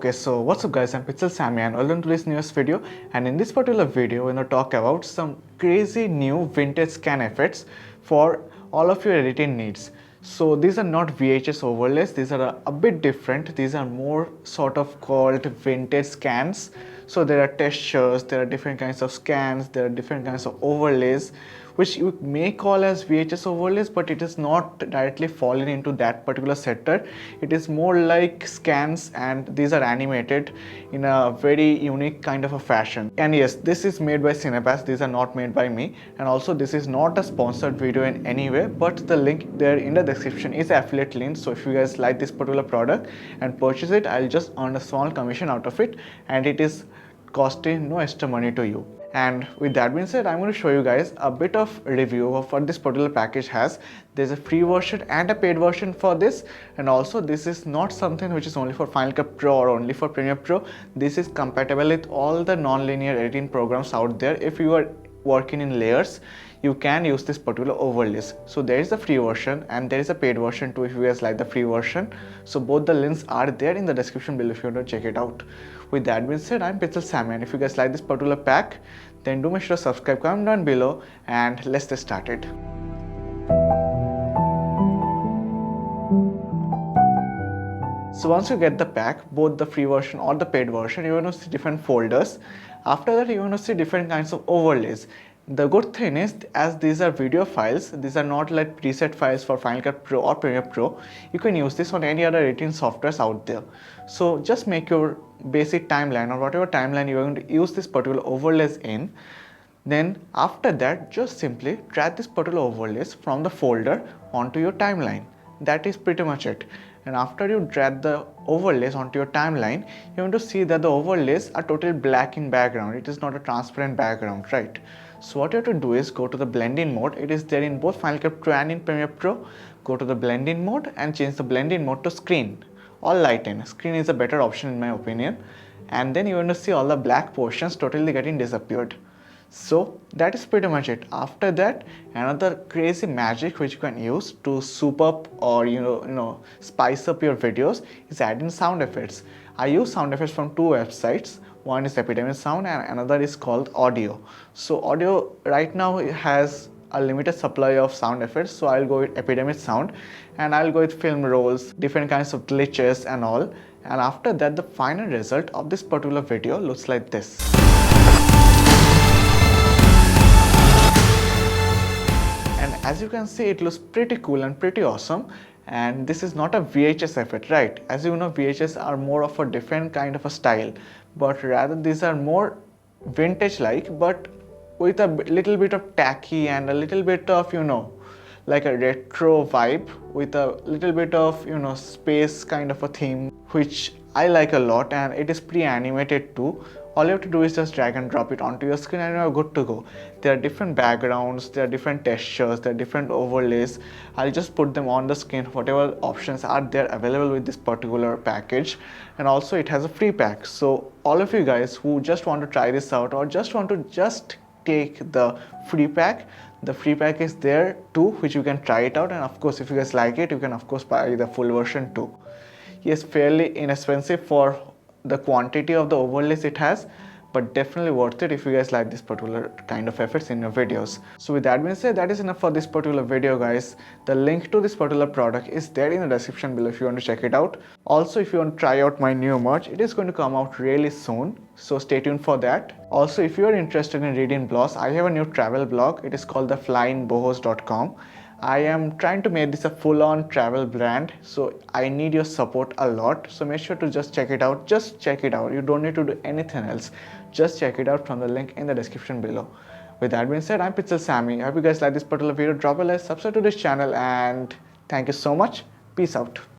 Okay, so what's up guys, I'm Pixel Sammy and welcome to this newest video. And in this particular video, we're going to talk about some crazy new vintage scan effects for all of your editing needs. So these are not VHS overlays, these are a bit different. These are more sort of called vintage scans. So there are textures, there are different kinds of scans, there are different kinds of overlays which you may call as VHS overlays, but it is not directly falling into that particular sector. It is more like scans, and these are animated in a very unique kind of a fashion. And yes, this is made by Cinepass, these are not made by me, and also this is not a sponsored video in any way, but the link there in the description is affiliate link. So if you guys like this particular product and purchase it, I'll just earn a small commission out of it, and it is costing no extra money to you. And with that being said, I'm going to show you guys a bit of review of what this particular package has. There's a free version and a paid version for this, and also this is not something which is only for Final Cut Pro or only for Premiere Pro. This is compatible with all the non-linear editing programs out there. If you are working in layers, you can use this particular overlays. So there is a free version and there is a paid version too if you guys like the free version. So both the links are there in the description below if you want to check it out. With that being said, I'm Pixel Sammy, and if you guys like this particular pack, then do make sure to subscribe, comment down below, and let's get started. So once you get the pack, both the free version or the paid version, you're going to see different folders. After that, you're going to see different kinds of overlays. The good thing is, as these are video files, these are not like preset files for Final Cut Pro or Premiere Pro. You can use this on any other editing softwares out there. So just make your basic timeline or whatever timeline you are going to use this particular overlays in. Then after that, just simply drag this particular overlays from the folder onto your timeline. That is pretty much it. And after you drag the overlays onto your timeline, you're going to see that the overlays are totally black in background. It is not a transparent background, right? So what you have to do is go to the blending mode. It is there in both Final Cut Pro and in Premiere Pro. Go to the blending mode and change the blending mode to screen or lighten. Screen is a better option in my opinion. And then you're going to see all the black portions totally getting disappeared. So that is pretty much it. After that, another crazy magic which you can use to soup up or spice up your videos is adding sound effects. I use sound effects from two websites. One is Epidemic Sound and another is called Audio. So Audio right now has a limited supply of sound effects, so I'll go with Epidemic Sound and I'll go with film rolls, different kinds of glitches and all. And after that, the final result of this particular video looks like this. And as you can see, it looks pretty cool and pretty awesome. And this is not a VHS effect, right? As you know, VHS are more of a different kind of a style, but rather these are more vintage like, but with a little bit of tacky and a little bit of like a retro vibe with a little bit of space kind of a theme, which I like a lot, and it is pre-animated too. All you have to do is just drag and drop it onto your screen and you're good to go. There are different backgrounds, there are different textures, there are different overlays. I'll just put them on the screen, whatever options are there available with this particular package. And also it has a free pack. So all of you guys who just want to try this out or just want to take the free pack is there too, which you can try it out. And of course, if you guys like it, you can of course buy the full version too. Yes, fairly inexpensive for the quantity of the overlays it has, but definitely worth it if you guys like this particular kind of effects in your videos. So with that being said, that is enough for this particular video guys. The link to this particular product is there in the description below if you want to check it out. Also, if you want to try out my new merch, it is going to come out really soon, so stay tuned for that. Also, if you are interested in reading blogs, I have a new travel blog. It is called theflyingbohos.com. I am trying to make this a full-on travel brand, so I need your support a lot. So make sure to just check it out. Just check it out. You don't need to do anything else. Just check it out from the link in the description below. With that being said, I'm Pixel Sammy. I hope you guys like this particular video. Drop a like, subscribe to this channel, and thank you so much. Peace out.